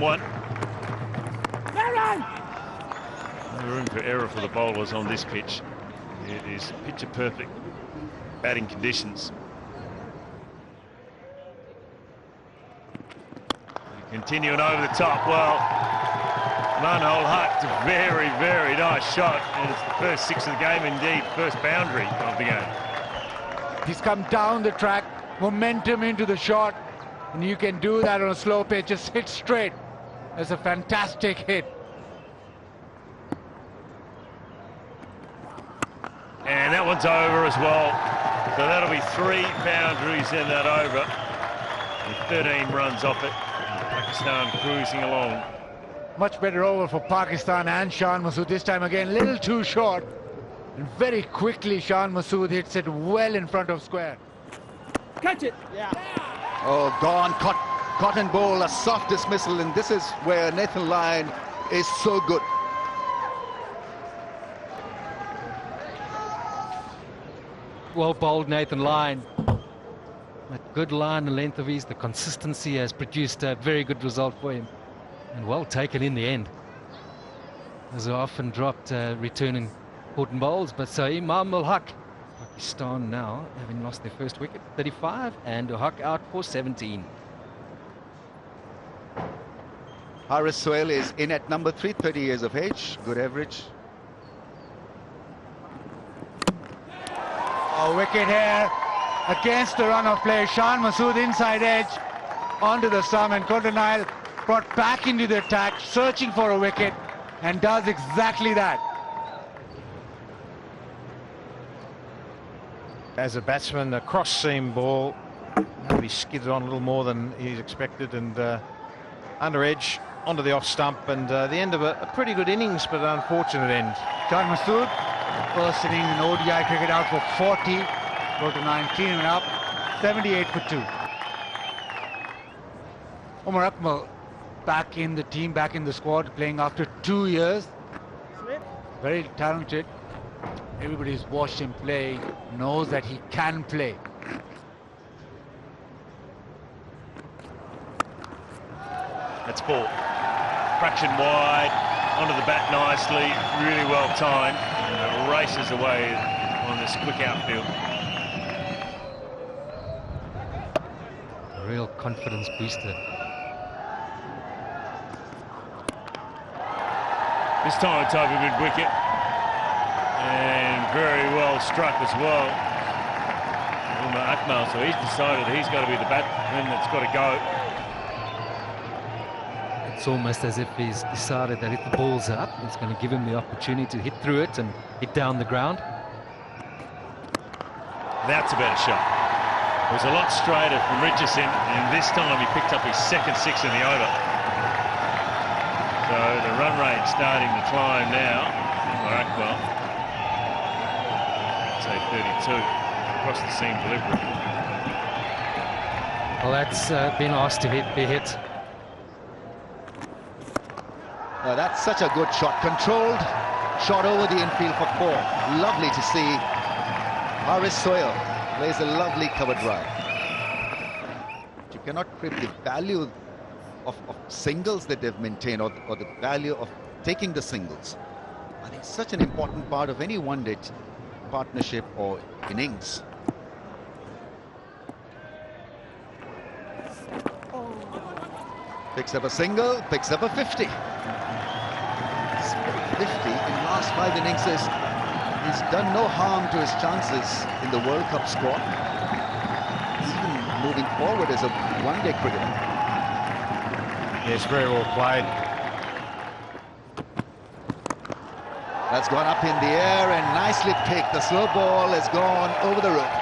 One. No room for error for the bowlers on this pitch. It is picture perfect batting conditions. Continuing over the top. Well, Manhole Huck, a very, very nice shot. And it's the first six of the game, indeed, first boundary of the game. He's come down the track, momentum into the shot, and you can do that on a slow pitch. Just hit straight. That's a fantastic hit. And that one's over as well. So that'll be 3 boundaries in that over. With 13 runs off it. Pakistan cruising along. Much better over for Pakistan and Shan Masood. This time again, a little too short. And very quickly, Shan Masood hits it well in front of square. Catch it! Yeah. Oh, gone. Caught and bowl, a soft dismissal. And this is where Nathan Lyon is so good. Well bowled, Nathan Lyon. That good line, the length of his, the consistency has produced a very good result for him. And well taken in the end. As are often dropped returning important bowls. But so Imam ul Haq, Pakistan now having lost their first wicket, 35, and ul Haq out for 17. Haris Sohail is in at number 3, 30 years of age, good average. Oh, wicket here against the run of play. Shan Masood inside edge onto the stump, and Coulter-Nile brought back into the attack, searching for a wicket, and does exactly that. As a batsman, a cross-seam ball, maybe skidded on a little more than he's expected, and under edge onto the off stump, and the end of a pretty good innings, but an unfortunate end. Shan Masood, first innings in ODI cricket, out for 40. Coulter-Nile cleaning up, 78 for 2. Umar Akmal back in the team, back in the squad, playing after 2 years. Very talented. Everybody's watched him play, knows that he can play. That's ball. Fraction wide, onto the bat nicely, really well timed. And it races away on this quick outfield. A real confidence booster. This time it's over mid wicket. And very well struck as well. Umar Akmal, so he's decided he's got to be the batsman that's got to go. It's almost as if he's decided that if the ball's up, it's going to give him the opportunity to hit through it and hit down the ground. That's a better shot. It was a lot straighter from Richardson, and this time he picked up his second 6 in the over. So the run rate starting to climb now. Umar Akmal, say 32, across the seam delivery. Well, that's been asked to be hit. That's such a good shot, controlled shot over the infield for 4. Lovely to see. Haris Sohail plays a lovely cover drive. You cannot crib the value of singles that they've maintained, or the value of taking the singles. I think such an important part of any one-day partnership or innings. Picks up a single, picks up a 50. 50 in last 5 innings. He's done no harm to his chances in the World Cup squad. Even moving forward as a one-day cricketer. Yes, very well played. That's gone up in the air and nicely picked. The slow ball has gone over the rope.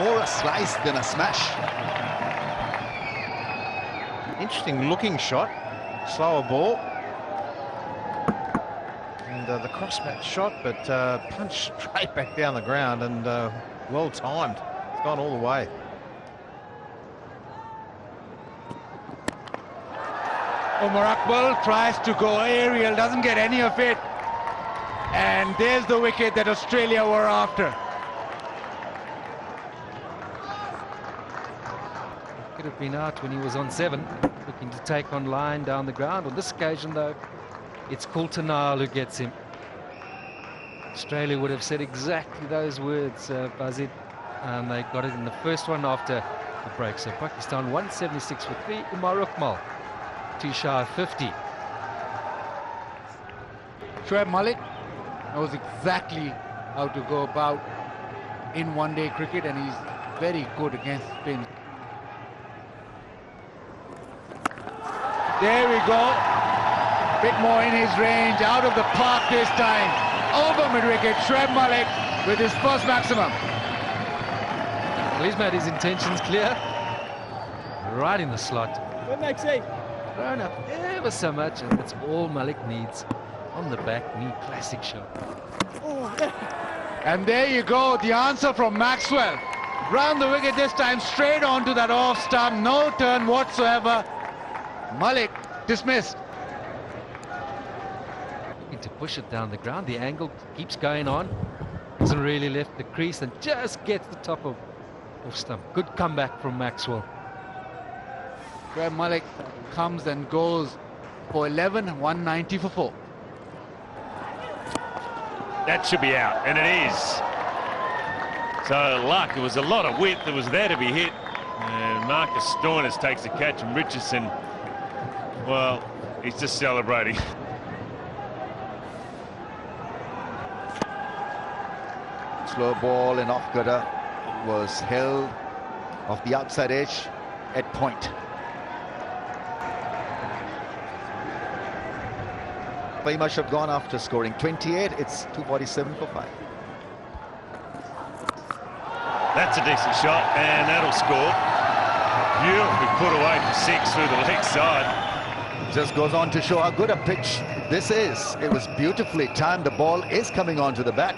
More a slice than a smash. Interesting looking shot. Slower ball. And the cross-match shot, but punched straight back down the ground, and well timed. It's gone all the way. Umar Akmal tries to go aerial, doesn't get any of it. And there's the wicket that Australia were after. Could have been out when he was on 7. Looked looking to take on line down the ground. On this occasion, though, it's Coulter who gets him. Australia would have said exactly those words, Bazid, and they got it in the first one after the break. So Pakistan 176 for 3. Umar Ukmal, too shy of 50. Shoaib Malik knows exactly how to go about in one-day cricket, and he's very good against spin. There we go. Bit more in his range, out of the park this time. Over mid-wicket, Shoaib Malik with his first maximum. Well, he's made his intentions clear. Right in the slot. Good, Maxie. Thrown up ever so much, and that's all Malik needs. On the back knee, classic shot. And there you go, the answer from Maxwell. Round the wicket this time, straight onto that off stump, no turn whatsoever. Malik dismissed. Looking to push it down the ground, the angle keeps going on. Hasn't really left the crease and just gets the top of off stump. Good comeback from Maxwell. Shoaib Malik comes and goes for 11, 190 for 4. That should be out, and it is. So luck, there was a lot of width that was there to be hit. And Marcus Stoinis takes the catch, and Richardson, well, he's just celebrating. Slow ball in off gutter was held off the outside edge at point. They must have gone after scoring 28. It's 247 for 5. That's a decent shot, and that'll score. Beautifully put away for 6 through the leg side. Just goes on to show how good a pitch this is. It was beautifully timed. The ball is coming onto the bat.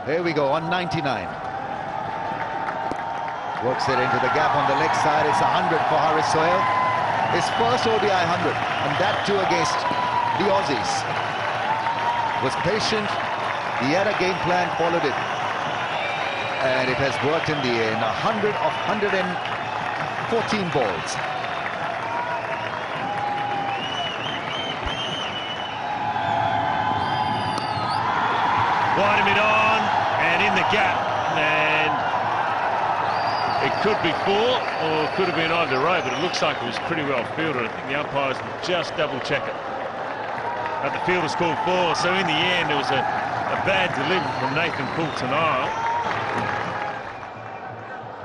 Here we go on 99. Works it into the gap on the leg side. It's 100 for Haris Sohail. His first ODI 100, and that too against the Aussies. Was patient, he had a game plan, followed it, and it has worked in the end. 100 of 114 balls. Wide mid on, and in the gap, and it could be 4 or it could have been over the road, but it looks like it was pretty well fielded. I think the umpires will just double check it. But the fielder's called 4, so in the end it was a bad delivery from Nathan Coulter.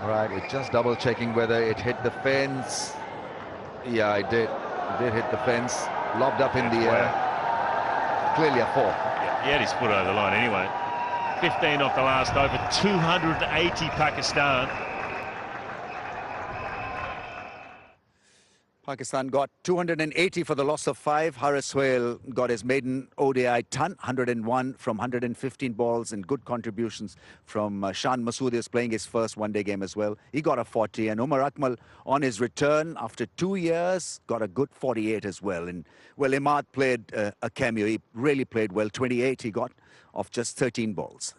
Right, it's just double checking whether it hit the fence. Yeah, it did. It did hit the fence. Lobbed up in the air. Clearly a 4. Yeah, he had his foot over the line anyway. 15 off the last over, 280 Pakistan. Pakistan got 280 for the loss of 5. Haris Sohail got his maiden ODI ton, 101 from 115 balls, and good contributions from Shan Masood, is playing his first one-day game as well. He got a 40, and Umar Akmal on his return after 2 years got a good 48 as well. And well, Imad played a cameo. He really played well. 28 he got off just 13 balls.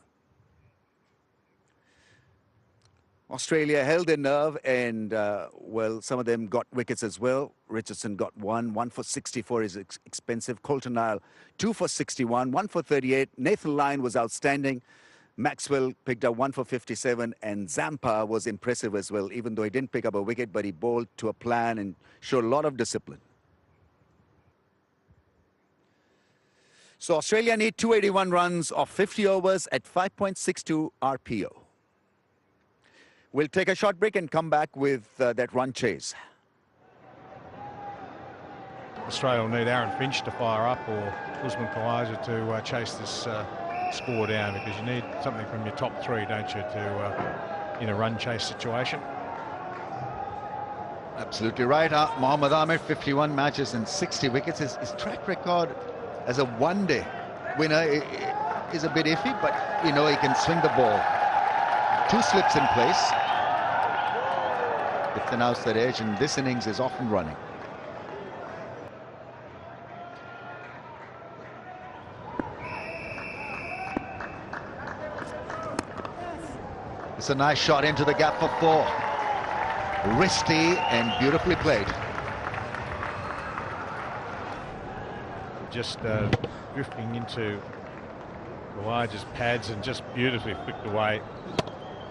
Australia held their nerve, and well, some of them got wickets as well. Richardson got 1 for 64 is expensive. Coulter 2 for 61, 1 for 38. Nathan Lyon was outstanding. Maxwell picked up 1 for 57, and Zampa was impressive as well, even though he didn't pick up a wicket, but he bowled to a plan and showed a lot of discipline. So Australia need 281 runs of 50 overs at 5.62 RPO. We'll take a short break and come back with that run chase. Australia will need Aaron Finch to fire up, or Usman Khawaja to chase this score down, because you need something from your top 3, don't you, to in a run chase situation. Absolutely right. Mohammad Amir, 51 matches and 60 wickets. His track record as a one-day winner is a bit iffy, but you know, he can swing the ball. 2 slips in place. With an outside edge, and this innings is often running. It's a nice shot into the gap for 4. Wristy and beautifully played. Just drifting into Kawaja's pads and just beautifully flicked away.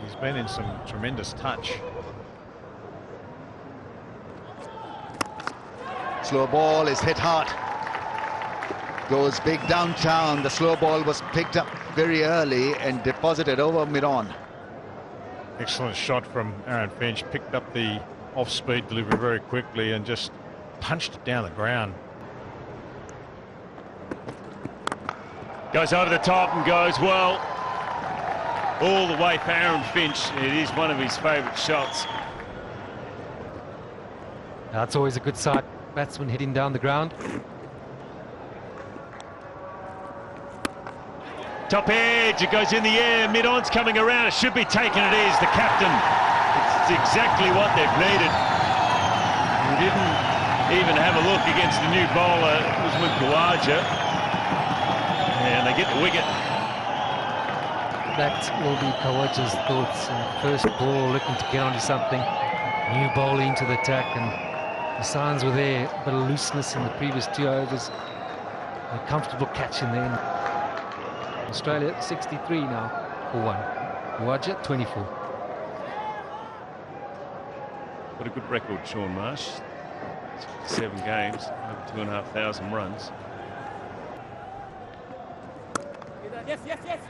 He's been in some tremendous touch. Slow ball is hit hard. Goes big downtown. The slow ball was picked up very early and deposited over mid-on. Excellent shot from Aaron Finch. Picked up the off-speed delivery very quickly and just punched it down the ground. Goes over the top and goes well. All the way for Aaron Finch. It is one of his favourite shots. That's always a good sight. Batsman hitting down the ground. Top edge, it goes in the air, mid-on's coming around, it should be taken, it is, the captain. It's exactly what they've needed. He didn't even have a look against the new bowler, it was with Kawaja. And they get the wicket. That will be Kawaja's thoughts. First ball, looking to get onto something. New bowler into the attack, and the signs were there. A bit of looseness in the previous 2 overs. A comfortable catch in there. Australia 63 now for 1. Kawaja 24. What a good record, Sean Marsh. 7 games, over 2,500 runs. Yes, yes, yes.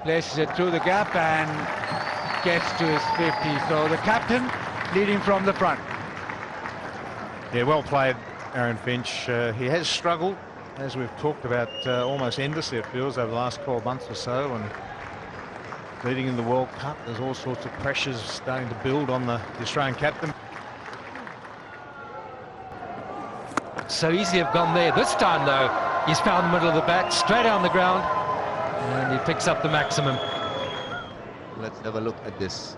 Places it through the gap and gets to his 50. So the captain leading from the front. Yeah, well played, Aaron Finch. He has struggled, as we've talked about, almost endlessly, it feels, over the last 12 months or so. And leading in the World Cup, there's all sorts of pressures starting to build on the Australian captain. So easy to have gone there. This time, though, he's found the middle of the bat, straight on the ground, and he picks up the maximum. Let's have a look at this.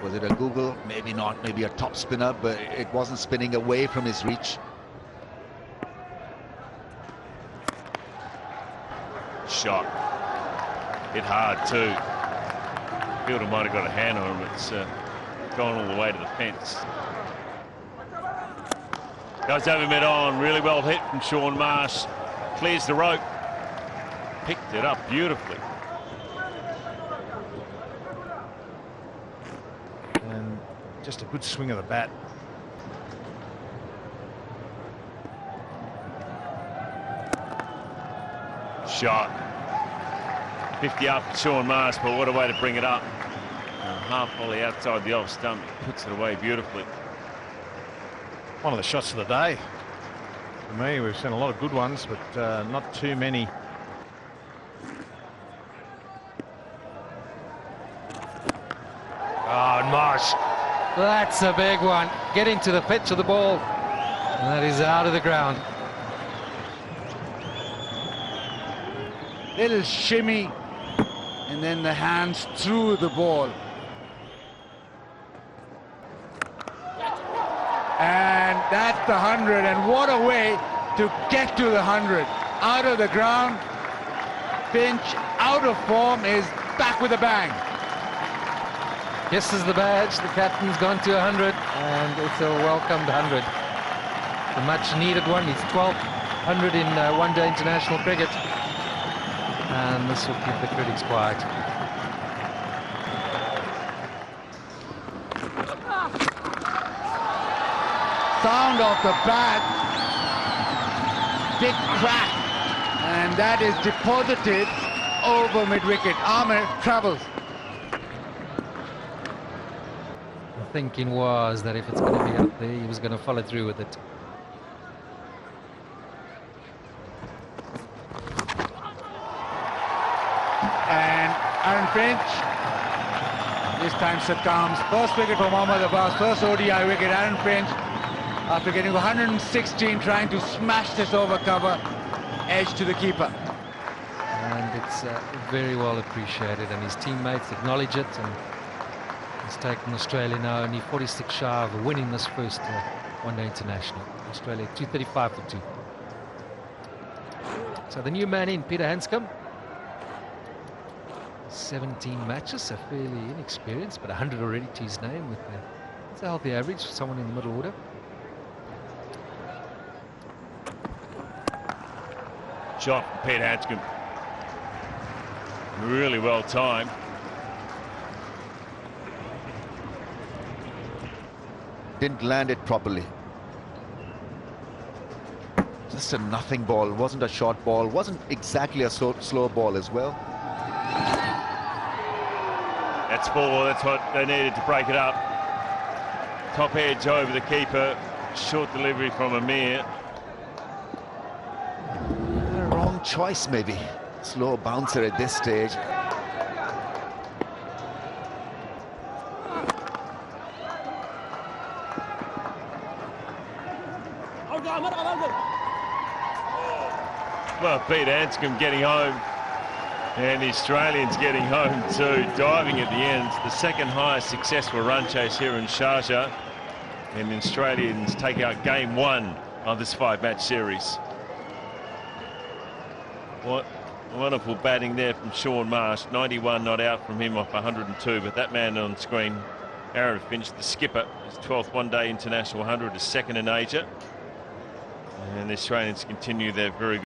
Was it a Google? Maybe not, maybe a top spinner, but it wasn't spinning away from his reach. Shot. Hit hard too. Fielder might have got a hand on him. It's gone all the way to the fence. Goes over mid-on. Really well hit from Sean Marsh. Clears the rope. Picked it up beautifully. And just a good swing of the bat. Shot. 50 up for Sean Marsh, but what a way to bring it up. Half volley outside the off stump. Puts it away beautifully. One of the shots of the day. For me, we've seen a lot of good ones, but not too many. Oh, and Marsh. That's a big one. Getting to the pitch of the ball. And that is out of the ground. Little shimmy, and then the hands through the ball. And that's the 100, and what a way to get to the 100. Out of the ground, Finch, out of form, is back with a bang. This is the badge. The captain's gone to 100, and it's a welcomed 100. The much needed one. He's 12th 100 in one-day international cricket. And this will keep the critics quiet. Sound of the bat, big crack, and that is deposited over mid-wicket. Ahmed travels. The thinking was that if it's going to be up there, he was going to follow through with it. And Aaron Finch this time succumbs. First wicket for Mohammad Abbas, first ODI wicket. Aaron Finch, after getting 116, trying to smash this over cover, edge to the keeper. And it's very well appreciated, and his teammates acknowledge it, and he's taken Australia now only 46 shy of winning this first one-day international. Australia 235 for 2. So the new man in, Peter Hanscom. 17 matches, so fairly inexperienced, but 100 already to his name. With it's a healthy average for someone in the middle order. Shot from Pete Hanscom. Really well timed. Didn't land it properly. Just a nothing ball. Wasn't a short ball. Wasn't exactly a slow ball as well. That's 4. That's what they needed to break it up. Top edge over the keeper. Short delivery from Amir. Wrong choice, maybe. Slow bouncer at this stage. Well, Pete Hanscom getting home, and the Australians getting home too, diving at the end. The second highest successful run chase here in Sharjah, and the Australians take out game 1 of this 5-match series. What wonderful batting there from Sean Marsh. 91 not out from him off 102, but that man on screen, Aaron Finch, the skipper, his 12th one-day international 100, is second in Asia. And the Australians continue their very good